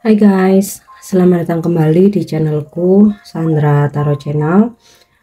Hai guys, selamat datang kembali di channelku Sandra Tarot Channel.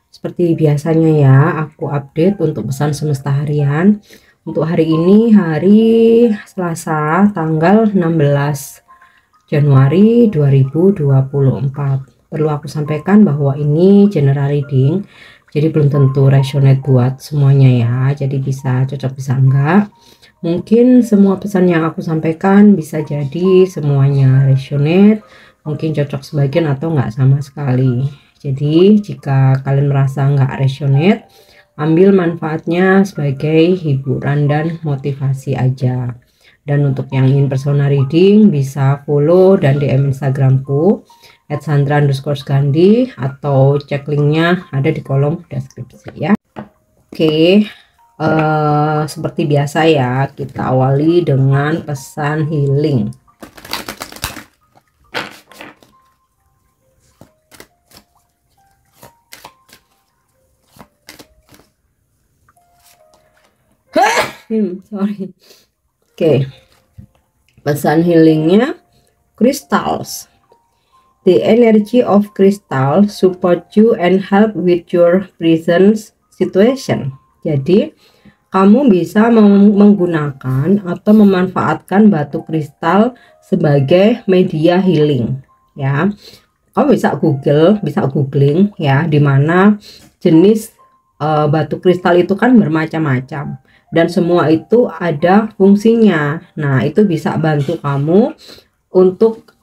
Seperti biasanya ya, aku update untuk pesan semesta harian. Untuk hari ini, hari Selasa, tanggal 16 Januari 2024. Perlu aku sampaikan bahwa ini general reading, jadi belum tentu resonate buat semuanya ya. Jadi bisa cocok bisa enggak. Mungkin semua pesan yang aku sampaikan bisa jadi semuanya resonate, mungkin cocok sebagian atau enggak sama sekali. Jadi jika kalian merasa enggak resonate, ambil manfaatnya sebagai hiburan dan motivasi aja. Dan untuk yang ingin personal reading bisa follow dan DM Instagramku @sandra_gandhi atau cek linknya ada di kolom deskripsi ya. Oke. Seperti biasa ya, kita awali dengan pesan healing. Sorry. Oke. Pesan healingnya crystals. The energy of crystal support you and help with your present situation. Jadi kamu bisa menggunakan atau memanfaatkan batu kristal sebagai media healing ya. Kamu bisa googling ya, dimana jenis batu kristal itu kan bermacam-macam dan semua itu ada fungsinya. Nah, itu bisa bantu kamu untuk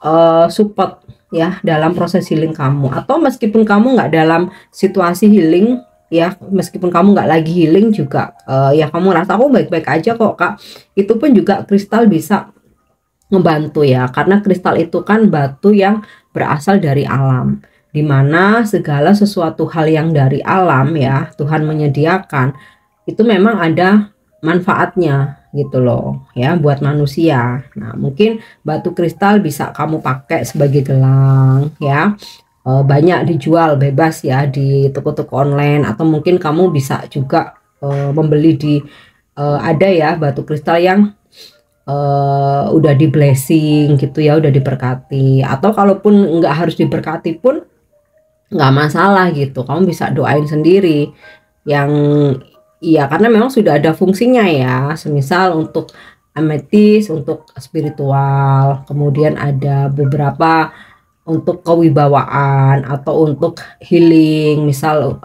support ya dalam proses healing kamu, atau meskipun kamu nggak dalam situasi healing ya, meskipun kamu nggak lagi healing juga ya kamu rasa aku baik-baik aja kok kak, itu pun juga kristal bisa ngebantu ya, karena kristal itu kan batu yang berasal dari alam, dimana segala sesuatu hal yang dari alam ya Tuhan menyediakan itu memang ada manfaatnya gitu loh ya buat manusia. Nah, mungkin batu kristal bisa kamu pakai sebagai gelang ya, banyak dijual bebas ya di toko-toko online, atau mungkin kamu bisa juga membeli di ada ya batu kristal yang udah di blessing gitu ya, udah diberkati, atau kalaupun nggak harus diberkati pun nggak masalah gitu, kamu bisa doain sendiri yang iya, karena memang sudah ada fungsinya ya, semisal untuk ametis untuk spiritual, kemudian ada beberapa untuk kewibawaan atau untuk healing, misal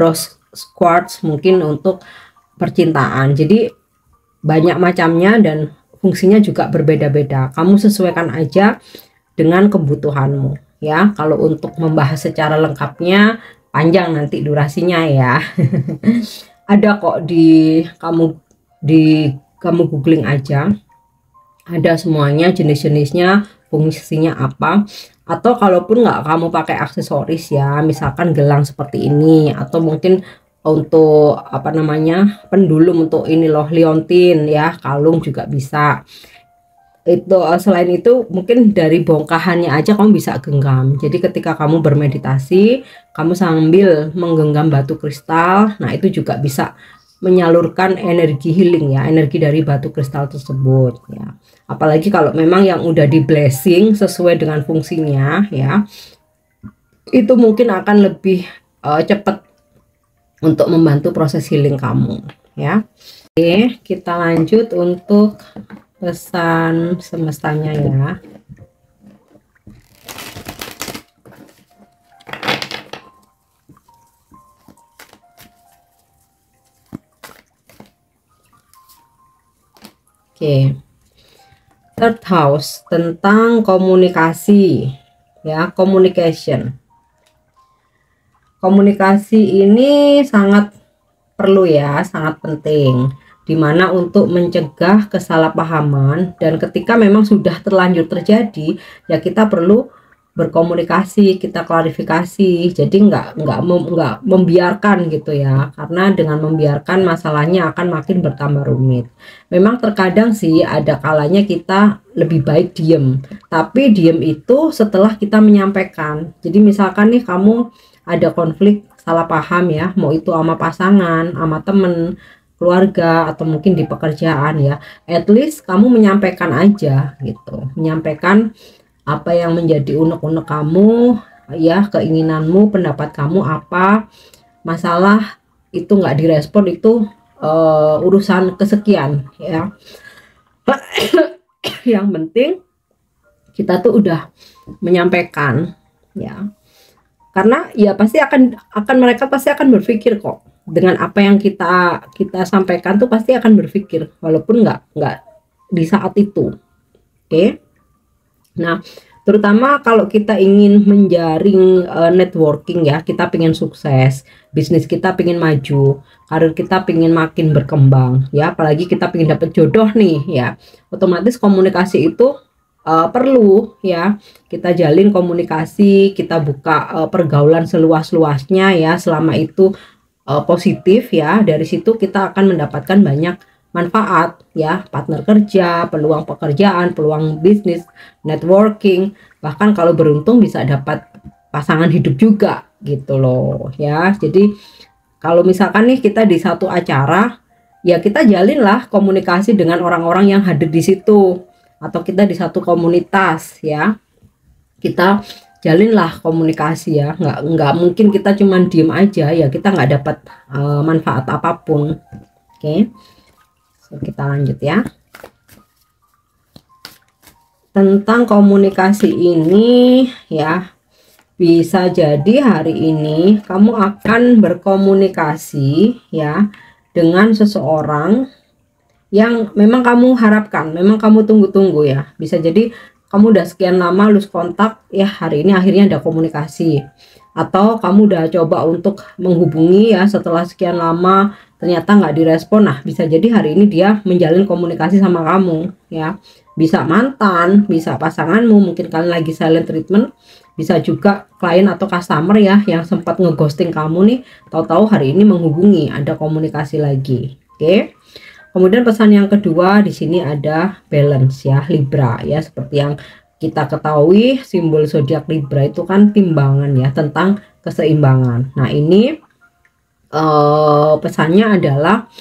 rose quartz mungkin untuk percintaan. Jadi banyak macamnya dan fungsinya juga berbeda-beda, kamu sesuaikan aja dengan kebutuhanmu ya. Kalau untuk membahas secara lengkapnya panjang nanti durasinya ya. Ada kok kamu googling aja, ada semuanya, jenis-jenisnya, fungsinya apa. Atau kalaupun nggak kamu pakai aksesoris ya, misalkan gelang seperti ini, atau mungkin untuk apa namanya pendulum untuk ini loh, liontin ya, kalung juga bisa. Itu selain itu mungkin dari bongkahannya aja kamu bisa genggam. Jadi ketika kamu bermeditasi, kamu sambil menggenggam batu kristal, nah itu juga bisa menyalurkan energi healing ya, energi dari batu kristal tersebut ya. Apalagi kalau memang yang udah di blessing sesuai dengan fungsinya ya, itu mungkin akan lebih cepat untuk membantu proses healing kamu ya. Oke, kita lanjut untuk pesan semestanya ya. Oke. Third house tentang komunikasi ya, communication. Komunikasi ini sangat perlu ya, sangat penting, dimana untuk mencegah kesalahpahaman, dan ketika memang sudah terlanjur terjadi ya kita perlu berkomunikasi, kita klarifikasi. Jadi nggak membiarkan gitu ya, karena dengan membiarkan masalahnya akan makin bertambah rumit. Memang terkadang sih ada kalanya kita lebih baik diem, tapi diem itu setelah kita menyampaikan. Jadi misalkan nih kamu ada konflik salah paham ya, mau itu sama pasangan, sama temen, keluarga atau mungkin di pekerjaan ya, at least kamu menyampaikan aja gitu, menyampaikan apa yang menjadi unek-unek kamu ya, keinginanmu, pendapat kamu apa. Masalah itu nggak direspon itu urusan kesekian ya. Yang penting kita tuh udah menyampaikan ya, karena ya pasti akan mereka pasti akan berpikir kok dengan apa yang kita sampaikan tuh, pasti akan berpikir walaupun nggak di saat itu. Oke. Nah, terutama kalau kita ingin menjaring networking ya, kita pengen sukses, bisnis kita pengen maju, karir kita pengen makin berkembang ya, apalagi kita pengen dapet jodoh nih ya, otomatis komunikasi itu perlu ya, kita jalin komunikasi, kita buka pergaulan seluas-luasnya ya, selama itu positif ya, dari situ kita akan mendapatkan banyak manfaat ya, partner kerja, peluang pekerjaan, peluang bisnis, networking, bahkan kalau beruntung bisa dapat pasangan hidup juga gitu loh ya. Jadi kalau misalkan nih kita di satu acara ya, kita jalinlah komunikasi dengan orang-orang yang hadir di situ, atau kita di satu komunitas ya, kita jalinlah komunikasi ya, nggak mungkin kita cuman diem aja ya, kita nggak dapat manfaat apapun. Oke. Kita lanjut ya. Tentang komunikasi ini ya, bisa jadi hari ini kamu akan berkomunikasi ya dengan seseorang yang memang kamu harapkan, memang kamu tunggu-tunggu ya. Bisa jadi kamu udah sekian lama lose kontak ya, hari ini akhirnya ada komunikasi. Atau kamu udah coba untuk menghubungi ya, setelah sekian lama ternyata nggak direspon. Nah, bisa jadi hari ini dia menjalin komunikasi sama kamu ya. Bisa mantan, bisa pasanganmu, mungkin kalian lagi silent treatment, bisa juga klien atau customer ya yang sempat ngeghosting kamu nih, tahu-tahu hari ini menghubungi, ada komunikasi lagi. Oke. Kemudian pesan yang kedua di sini ada balance ya, Libra ya, seperti yang kita ketahui simbol zodiak Libra itu kan timbangan ya, tentang keseimbangan. Nah, ini pesannya adalah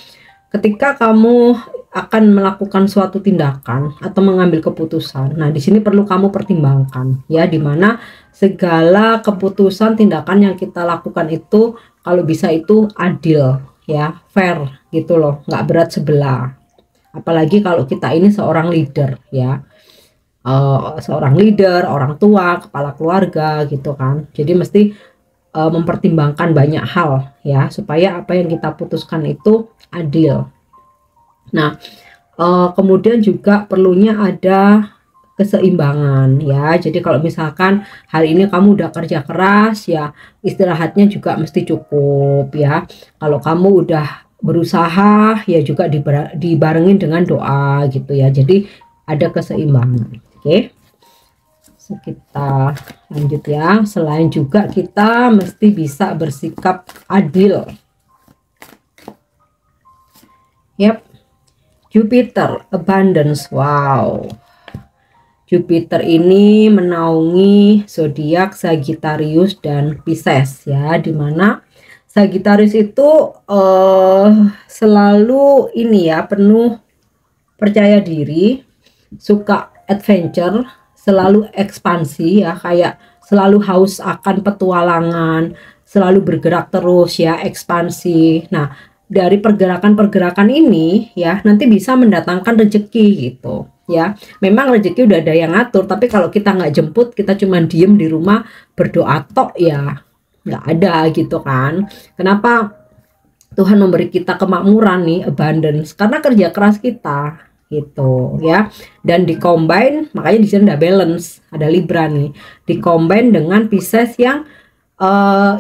ketika kamu akan melakukan suatu tindakan atau mengambil keputusan, nah di sini perlu kamu pertimbangkan ya, dimana segala keputusan tindakan yang kita lakukan itu kalau bisa itu adil ya, fair gitu loh, nggak berat sebelah. Apalagi kalau kita ini seorang leader ya, seorang leader, orang tua, kepala keluarga gitu kan, jadi mesti mempertimbangkan banyak hal ya, supaya apa yang kita putuskan itu adil. Nah, kemudian juga perlunya ada keseimbangan ya. Jadi kalau misalkan hari ini kamu udah kerja keras ya, istirahatnya juga mesti cukup ya. Kalau kamu udah berusaha ya juga dibarengin dengan doa gitu ya. Jadi ada keseimbangan. Oke. Kita lanjut ya. Selain juga kita mesti bisa bersikap adil. Yap. Jupiter abundance. Wow. Jupiter ini menaungi zodiak Sagittarius dan Pisces ya, dimana Sagittarius itu selalu ini ya, penuh percaya diri, suka adventure, selalu ekspansi ya, kayak selalu haus akan petualangan, selalu bergerak terus ya, ekspansi. Nah, dari pergerakan-pergerakan ini ya, nanti bisa mendatangkan rezeki gitu ya. Memang rezeki udah ada yang ngatur, tapi kalau kita nggak jemput, kita cuma diem di rumah berdoa tok ya, nggak ada gitu kan. Kenapa Tuhan memberi kita kemakmuran nih, abundance? Karena kerja keras kita gitu ya, dan dikombin, makanya di sini ada balance, ada Libra nih, dikombin dengan Pisces yang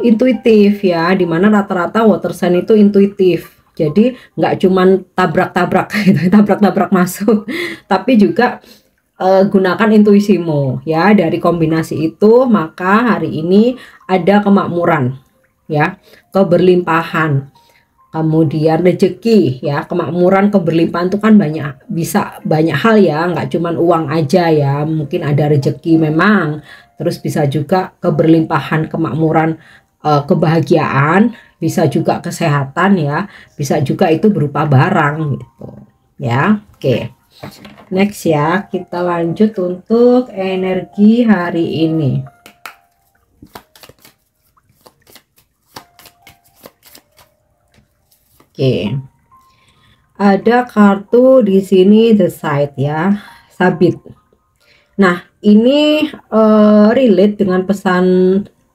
intuitif ya, dimana rata-rata water sign itu intuitif, jadi nggak cuman tabrak-tabrak gitu, tabrak-tabrak masuk, tapi juga gunakan intuisimu ya. Dari kombinasi itu maka hari ini ada kemakmuran ya, keberlimpahan, kemudian rezeki ya. Kemakmuran, keberlimpahan itu kan bisa banyak hal ya, nggak cuman uang aja ya, mungkin ada rezeki memang, terus bisa juga keberlimpahan, kemakmuran kebahagiaan, bisa juga kesehatan ya, bisa juga itu berupa barang gitu ya. Oke, next ya, kita lanjut untuk energi hari ini. Oke, ada kartu di sini The Side ya, sabit. Nah, ini relate dengan pesan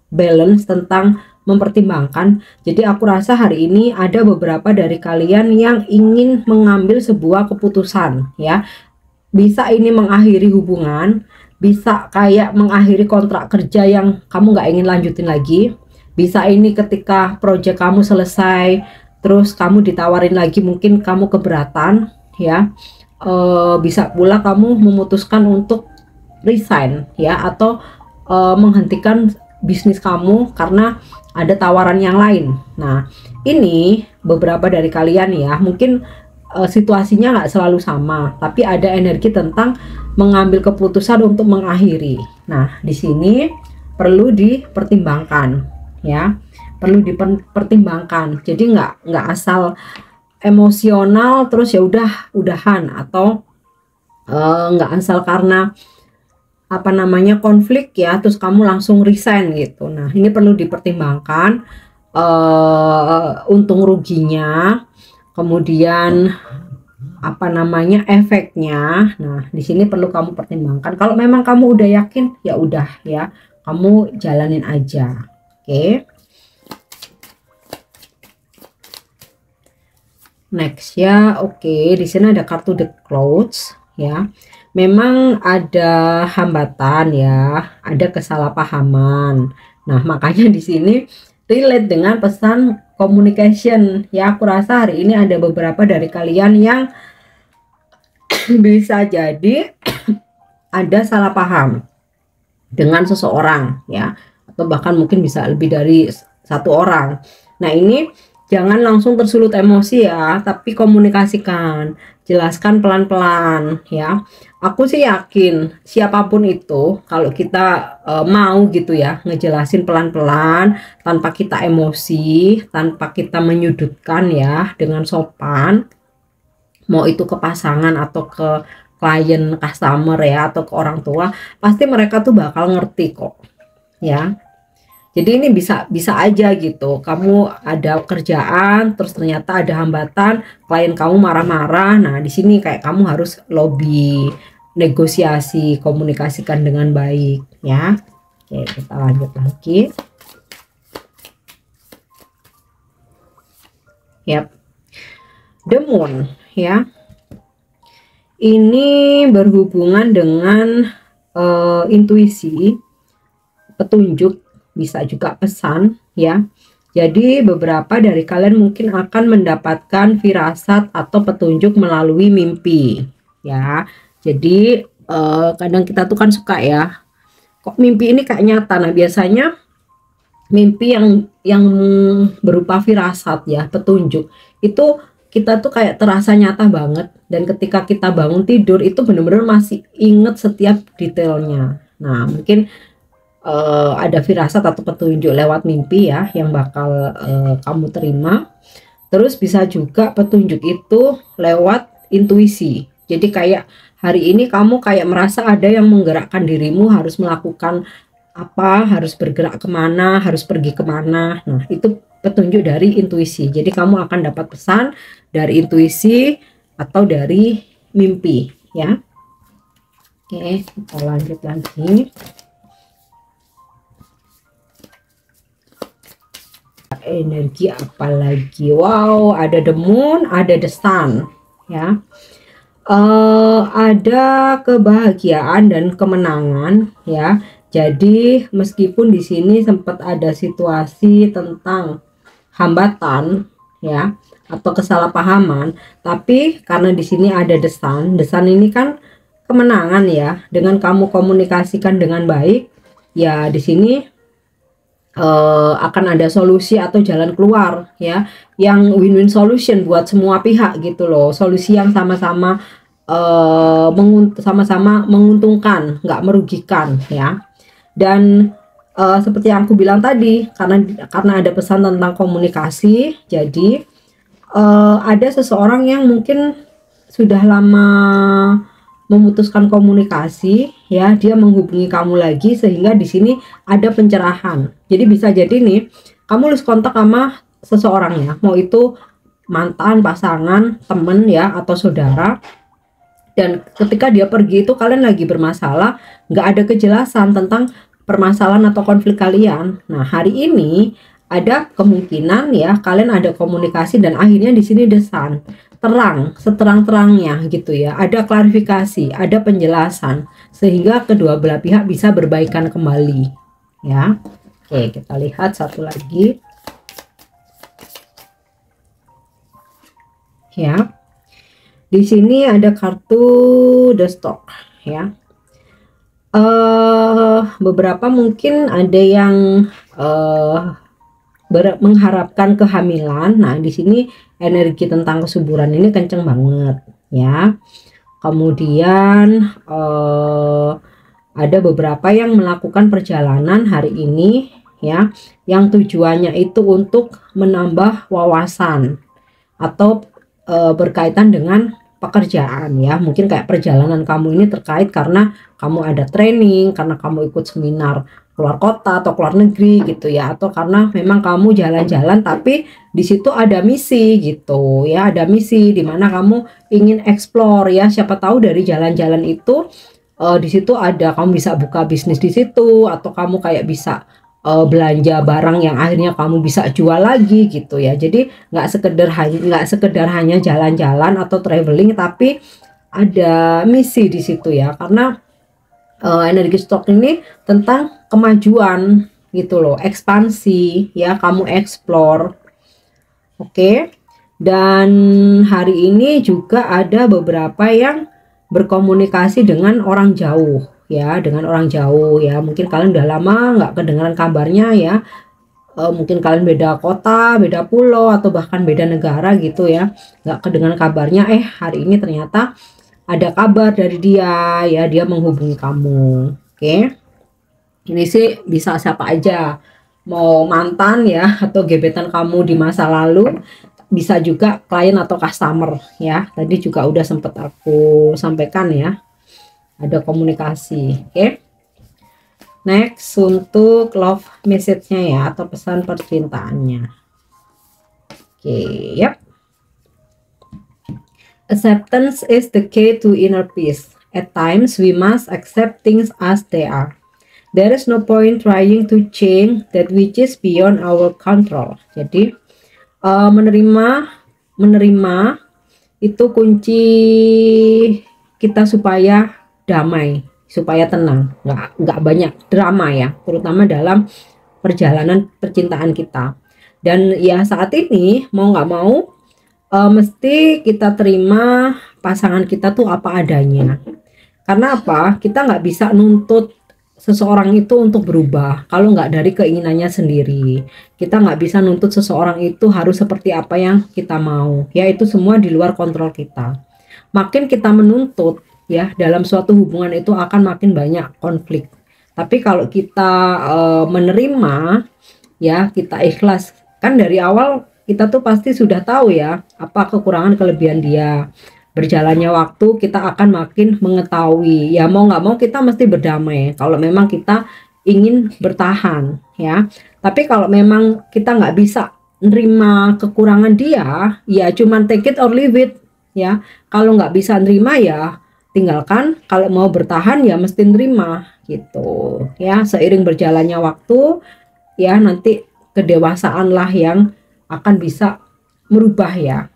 balance tentang mempertimbangkan. Jadi aku rasa hari ini ada beberapa dari kalian yang ingin mengambil sebuah keputusan ya. Bisa ini mengakhiri hubungan, bisa kayak mengakhiri kontrak kerja yang kamu nggak ingin lanjutin lagi. Bisa ini ketika proyek kamu selesai, terus kamu ditawarin lagi, mungkin kamu keberatan ya. Bisa pula kamu memutuskan untuk resign ya, atau menghentikan bisnis kamu karena ada tawaran yang lain. Nah, ini beberapa dari kalian ya, mungkin situasinya nggak selalu sama, tapi ada energi tentang mengambil keputusan untuk mengakhiri. Nah, di sini perlu dipertimbangkan ya, perlu dipertimbangkan. Jadi nggak asal emosional terus ya udahan, atau nggak asal karena apa namanya konflik ya terus kamu langsung resign gitu. Nah, ini perlu dipertimbangkan untung ruginya, kemudian apa namanya efeknya. Nah, di sini perlu kamu pertimbangkan. Kalau memang kamu udah yakin, ya udah ya, kamu jalanin aja. Oke. Next ya, oke. Di sini ada kartu The Clouds ya. Memang ada hambatan ya, ada kesalahpahaman. Nah, makanya di sini relate dengan pesan communication ya. Aku rasa hari ini ada beberapa dari kalian yang bisa jadi ada salah paham dengan seseorang ya, atau bahkan mungkin bisa lebih dari satu orang. Nah, ini jangan langsung tersulut emosi ya, tapi komunikasikan, jelaskan pelan-pelan ya. Aku sih yakin siapapun itu, kalau kita mau gitu ya ngejelasin pelan-pelan, tanpa kita emosi, tanpa kita menyudutkan ya, dengan sopan, mau itu ke pasangan atau ke klien, customer ya, atau ke orang tua, pasti mereka tuh bakal ngerti kok ya. Jadi ini bisa aja gitu, kamu ada kerjaan terus ternyata ada hambatan, klien kamu marah-marah. Nah, di sini kayak kamu harus lobby, negosiasi, komunikasikan dengan baik ya. Oke, kita lanjut lagi. Yap. The Moon ya. Ini berhubungan dengan intuisi, petunjuk, bisa juga pesan ya. Jadi beberapa dari kalian mungkin akan mendapatkan firasat atau petunjuk melalui mimpi ya. Jadi kadang kita tuh kan suka ya, kok mimpi ini kayak nyata. Nah, biasanya mimpi yang berupa firasat ya, petunjuk, itu kita tuh kayak terasa nyata banget, dan ketika kita bangun tidur itu bener-bener masih inget setiap detailnya. Nah, mungkin ada firasat atau petunjuk lewat mimpi ya yang bakal kamu terima. Terus bisa juga petunjuk itu lewat intuisi. Jadi kayak hari ini kamu kayak merasa ada yang menggerakkan dirimu harus melakukan apa, harus bergerak kemana, harus pergi kemana. Nah, itu petunjuk dari intuisi. Jadi kamu akan dapat pesan dari intuisi atau dari mimpi ya. Oke, kita lanjut lagi. Energi apa lagi? Wow, ada the moon, ada the sun ya. Ada kebahagiaan dan kemenangan ya. Jadi meskipun di sini sempat ada situasi tentang hambatan ya atau kesalahpahaman, tapi karena di sini ada the sun ini kan kemenangan ya. Dengan kamu komunikasikan dengan baik ya, di sini akan ada solusi atau jalan keluar ya, yang win-win solution buat semua pihak gitu loh. Solusi yang sama-sama sama-sama menguntungkan, nggak merugikan ya. Dan seperti yang aku bilang tadi, karena ada pesan tentang komunikasi, jadi ada seseorang yang mungkin sudah lama memutuskan komunikasi, ya, dia menghubungi kamu lagi, sehingga di sini ada pencerahan. Jadi bisa jadi nih, kamu lose kontak sama seseorang, ya, mau itu mantan, pasangan, temen, ya, atau saudara. Dan ketika dia pergi itu kalian lagi bermasalah, nggak ada kejelasan tentang permasalahan atau konflik kalian. Nah, hari ini ada kemungkinan, ya, kalian ada komunikasi dan akhirnya di sini desan terang, seterang-terangnya gitu, ya. Ada klarifikasi, ada penjelasan sehingga kedua belah pihak bisa berbaikan kembali, ya. Oke, kita lihat satu lagi. Ya. Di sini ada kartu The Stock, ya. Beberapa mungkin ada yang mengharapkan kehamilan. Nah, di sini energi tentang kesuburan ini kenceng banget, ya. Kemudian ada beberapa yang melakukan perjalanan hari ini, ya, yang tujuannya itu untuk menambah wawasan atau berkaitan dengan pekerjaan, ya. Mungkin kayak perjalanan kamu ini terkait karena kamu ada training, karena kamu ikut seminar keluar kota atau keluar negeri gitu, ya, atau karena memang kamu jalan-jalan tapi di situ ada misi gitu, ya, ada misi di mana kamu ingin explore, ya. Siapa tahu dari jalan-jalan itu di situ ada kamu bisa buka bisnis di situ, atau kamu kayak bisa belanja barang yang akhirnya kamu bisa jual lagi gitu, ya. Jadi nggak sekedar hanya jalan-jalan atau traveling, tapi ada misi di situ, ya. Karena energi stok ini tentang kemajuan gitu loh, ekspansi, ya, kamu explore. Oke. Dan hari ini juga ada beberapa yang berkomunikasi dengan orang jauh, ya, dengan orang jauh, ya. Mungkin kalian udah lama nggak kedengaran kabarnya, ya. Mungkin kalian beda kota, beda pulau, atau bahkan beda negara gitu, ya, nggak kedengaran kabarnya. Hari ini ternyata ada kabar dari dia, ya, dia menghubungi kamu. Oke. Ini sih bisa siapa aja, mau mantan, ya, atau gebetan kamu di masa lalu, bisa juga klien atau customer, ya. Tadi juga udah sempet aku sampaikan, ya, ada komunikasi. Oke. Next, untuk love message-nya, ya, atau pesan percintaannya. Oke, yep. Acceptance is the key to inner peace. At times we must accept things as they are. There is no point trying to change that which is beyond our control. Jadi menerima itu kunci kita supaya damai, supaya tenang, nggak banyak drama, ya, terutama dalam perjalanan percintaan kita. Dan ya saat ini mau nggak mau mesti kita terima pasangan kita tuh apa adanya. Karena apa? Kita nggak bisa nuntut seseorang itu untuk berubah kalau nggak dari keinginannya sendiri. Kita nggak bisa nuntut seseorang itu harus seperti apa yang kita mau, ya. Itu semua di luar kontrol kita. Makin kita menuntut, ya, dalam suatu hubungan itu akan makin banyak konflik. Tapi kalau kita menerima, ya, kita ikhlas, kan dari awal kita tuh pasti sudah tahu, ya, apa kekurangan kelebihan dia. Berjalannya waktu kita akan makin mengetahui, ya, mau nggak mau kita mesti berdamai kalau memang kita ingin bertahan, ya. Tapi kalau memang kita nggak bisa nerima kekurangan dia, ya cuman take it or leave it, ya. Kalau nggak bisa nerima, ya tinggalkan. Kalau mau bertahan, ya mesti nerima gitu, ya. Seiring berjalannya waktu, ya, nanti kedewasaan lah yang akan bisa merubah, ya,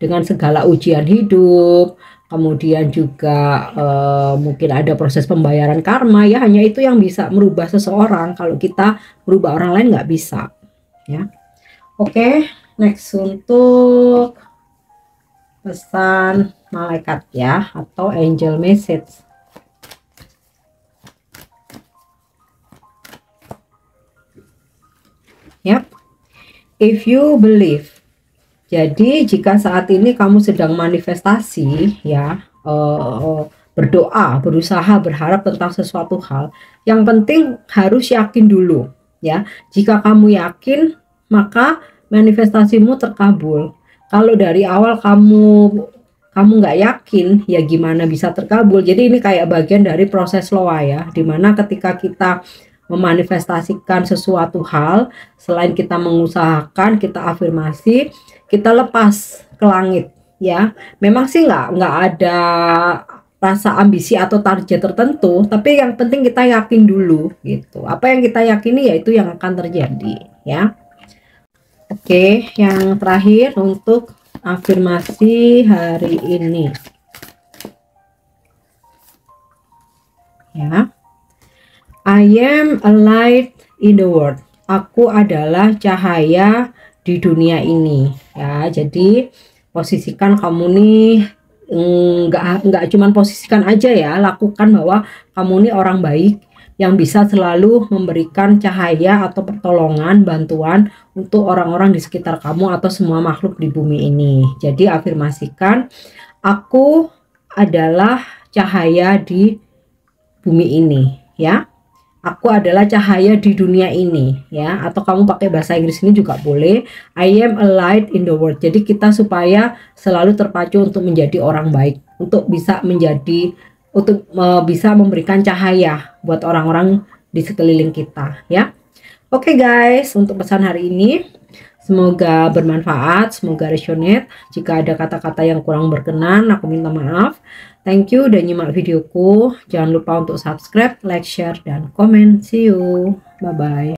dengan segala ujian hidup. Kemudian juga mungkin ada proses pembayaran karma, ya. Hanya itu yang bisa merubah seseorang. Kalau kita merubah orang lain nggak bisa, ya. Oke, next untuk pesan malaikat, ya, atau angel message. Yap. If you believe. Jadi jika saat ini kamu sedang manifestasi, ya, berdoa, berusaha, berharap tentang sesuatu hal. Yang penting harus yakin dulu ya. Jika kamu yakin, maka manifestasimu terkabul. Kalau dari awal kamu nggak yakin, ya gimana bisa terkabul. Jadi ini kayak bagian dari proses loa ya, dimana ketika kita memanifestasikan sesuatu hal, selain kita mengusahakan, kita afirmasi, kita lepas ke langit ya. Memang sih nggak ada rasa ambisi atau target tertentu, tapi yang penting kita yakin dulu gitu. Apa yang kita yakini yaitu yang akan terjadi ya. Oke, yang terakhir untuk afirmasi hari ini ya. I am a light in the world. Aku adalah cahaya di dunia ini ya. Jadi posisikan kamu nih, nggak cuman posisikan aja ya, lakukan bahwa kamu nih orang baik yang bisa selalu memberikan cahaya atau pertolongan, bantuan untuk orang-orang di sekitar kamu atau semua makhluk di bumi ini. Jadi afirmasikan, aku adalah cahaya di bumi ini ya. Aku adalah cahaya di dunia ini ya, atau kamu pakai bahasa Inggris ini juga boleh. I am a light in the world. Jadi kita supaya selalu terpacu untuk menjadi orang baik, untuk bisa memberikan cahaya buat orang-orang di sekeliling kita ya. Oke guys, untuk pesan hari ini semoga bermanfaat, semoga resonate. Jika ada kata-kata yang kurang berkenan, aku minta maaf. Thank you udah nyimak videoku. Jangan lupa untuk subscribe, like, share, dan komen. See you. Bye-bye.